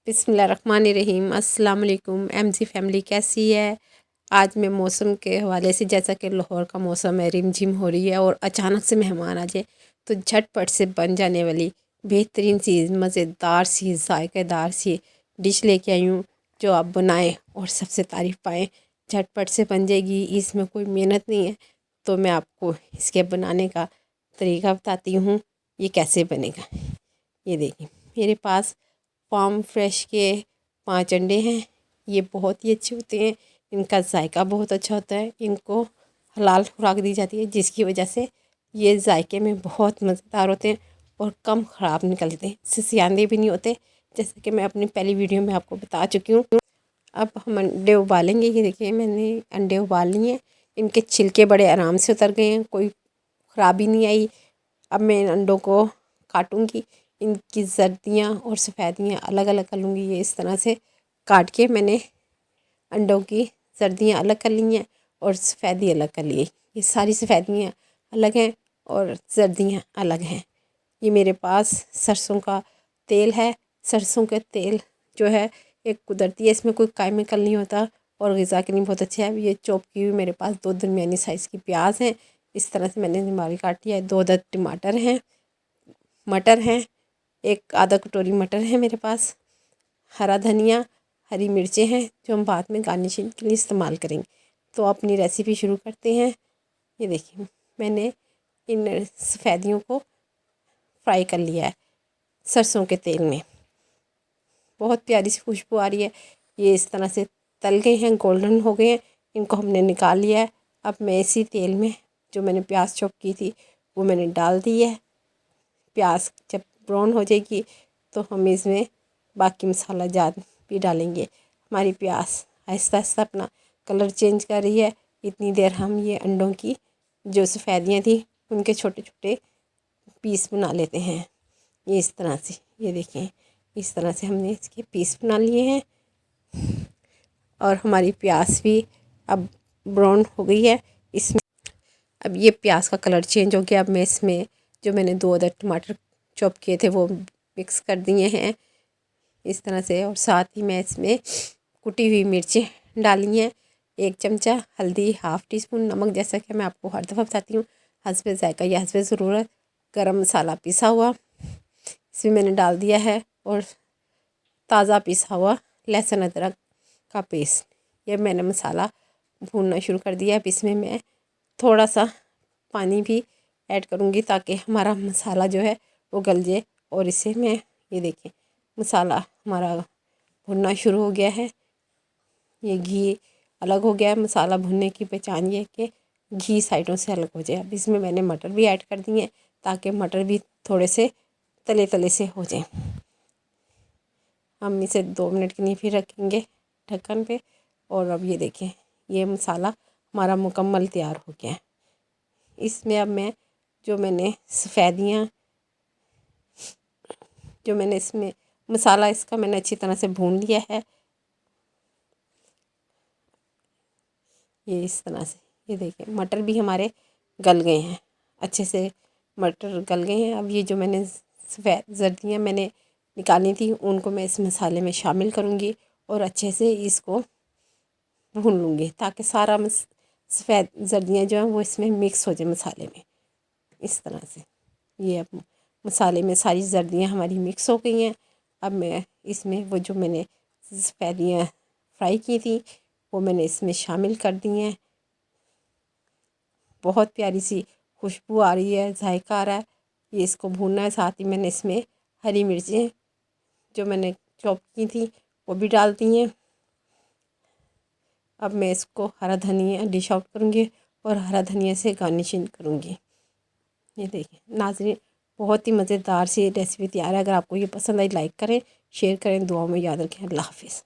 बिस्मिल्लाहिर्रहमानिर्रहीम। अस्सलाम वालेकुम। एमजी फैमिली कैसी है? आज मैं मौसम के हवाले से, जैसा कि लाहौर का मौसम है, रिमझिम हो रही है और अचानक से मेहमान आ जाए तो झटपट से बन जाने वाली बेहतरीन सी मज़ेदार सी जायकेदार सी डिश लेके आई हूँ, जो आप बनाएं और सबसे तारीफ़ पाएँ। झटपट से बन जाएगी, इसमें कोई मेहनत नहीं है। तो मैं आपको इसके बनाने का तरीका बताती हूँ, ये कैसे बनेगा। ये देखिए, मेरे पास फार्म फ्रेश के 5 अंडे हैं। ये बहुत ही अच्छे होते हैं, इनका जायका बहुत अच्छा होता है। इनको हलाल खुराक दी जाती है, जिसकी वजह से ये जायके में बहुत मज़ेदार होते हैं और कम ख़राब निकलते हैं, सियाने भी नहीं होते, जैसे कि मैं अपनी पहली वीडियो में आपको बता चुकी हूँ। अब हम अंडे उबालेंगे। ये देखिए, मैंने अंडे उबाल लिए हैं। इनके छिलके बड़े आराम से उतर गए हैं, कोई ख़राबी नहीं आई। अब मैं इन अंडों को काटूँगी, इनकी जर्दियाँ और सफ़ेदियाँ अलग अलग कर लूँगी। ये इस तरह से काट के मैंने अंडों की जर्दियाँ अलग कर ली हैं और सफ़ेदी अलग कर ली। ये सारी सफ़ेदियाँ अलग हैं और जर्दियाँ अलग हैं। ये मेरे पास सरसों का तेल है। सरसों का तेल जो है एक कुदरती है, इसमें कोई केमिकल नहीं होता और ग़िज़ा के लिए बहुत अच्छा है। ये चॉप की हुई मेरे पास 2 दरमियानी साइज़ की प्याज हैं, इस तरह से मैंने बारीक काट लिया है। 2 अदद टमाटर हैं, मटर हैं, एक आधा कटोरी मटर है मेरे पास, हरा धनिया, हरी मिर्चें हैं, जो हम बाद में गार्निशिंग के लिए इस्तेमाल करेंगे। तो अपनी रेसिपी शुरू करते हैं। ये देखिए, मैंने इन सफ़ेदियों को फ्राई कर लिया है सरसों के तेल में। बहुत प्यारी सी खुशबू आ रही है। ये इस तरह से तल गए हैं, गोल्डन हो गए हैं। इनको हमने निकाल लिया है। अब मैं इसी तेल में जो मैंने प्याज चॉप की थी वो मैंने डाल दी है। प्याज जब ब्राउन हो जाएगी तो हम इसमें बाकी मसाला जात भी डालेंगे। हमारी प्याज आहिस्ता आहिस्ता अपना कलर चेंज कर रही है। इतनी देर हम ये अंडों की जो सफ़ेदियाँ थी उनके छोटे छोटे पीस बना लेते हैं। ये इस तरह से, ये देखें, इस तरह से हमने इसके पीस बना लिए हैं और हमारी प्याज भी अब ब्राउन हो गई है। इसमें अब ये प्याज का कलर चेंज हो गया। अब मैं इसमें जो मैंने 2 अदद टमाटर चॉप किए थे वो मिक्स कर दिए हैं इस तरह से, और साथ ही मैं इसमें कुटी हुई मिर्चें डाली हैं, 1 चमचा हल्दी, हाफ़ टी स्पून नमक, जैसा कि मैं आपको हर दफ़ा बताती हूँ, हस्बे ज़ायका या हस्बे ज़रूरत। गरम मसाला पिसा हुआ इसमें मैंने डाल दिया है और ताज़ा पिसा हुआ लहसुन अदरक का पेस्ट। ये मैंने मसाला भूनना शुरू कर दिया। अब इसमें मैं थोड़ा सा पानी भी ऐड करूँगी ताकि हमारा मसाला जो है वो गल जाए। और इसे मैं, ये देखें, मसाला हमारा भुनना शुरू हो गया है। ये घी अलग हो गया है। मसाला भुनने की पहचान ये है कि घी साइडों से अलग हो जाए। अब इसमें मैंने मटर भी ऐड कर दिए हैं ताकि मटर भी थोड़े से तले तले से हो जाए। हम इसे 2 मिनट के लिए फिर रखेंगे ढक्कन पे। और अब ये देखें, ये मसाला हमारा मुकम्मल तैयार हो गया है। इसमें अब मैं जो मैंने सफ़ेदियाँ, जो मैंने इसमें मसाला इसका मैंने अच्छी तरह से भून लिया है। ये इस तरह से, ये देखिए, मटर भी हमारे गल गए हैं, अच्छे से मटर गल गए हैं। अब ये जो मैंने सफ़ेद जर्दियाँ मैंने निकाली थी उनको मैं इस मसाले में शामिल करूँगी और अच्छे से इसको भून लूँगी ताकि सारा सफ़ेद जर्दियाँ जो हैं वो इसमें मिक्स हो जाए मसाले में। इस तरह से ये अब मसाले में सारी जर्दियाँ हमारी मिक्स हो गई हैं। अब मैं इसमें वो जो मैंने सफ़ेदियाँ फ्राई की थी वो मैंने इसमें शामिल कर दी हैं। बहुत प्यारी सी खुशबू आ रही है, जायका आ रहा है। ये इसको भूनना है। साथ ही मैंने इसमें हरी मिर्चें जो मैंने चॉप की थी वो भी डाल दी हैं। अब मैं इसको हरा धनिया डिश आउट करूँगी और हरा धनिया से गार्निशिंग करूँगी। ये देखिए नाज़रीन, बहुत ही मज़ेदार सी रेसिपी तैयार है। अगर आपको ये पसंद आई लाइक करें, शेयर करें, दुआओं में याद रखें। अल्लाह हाफ़िज़।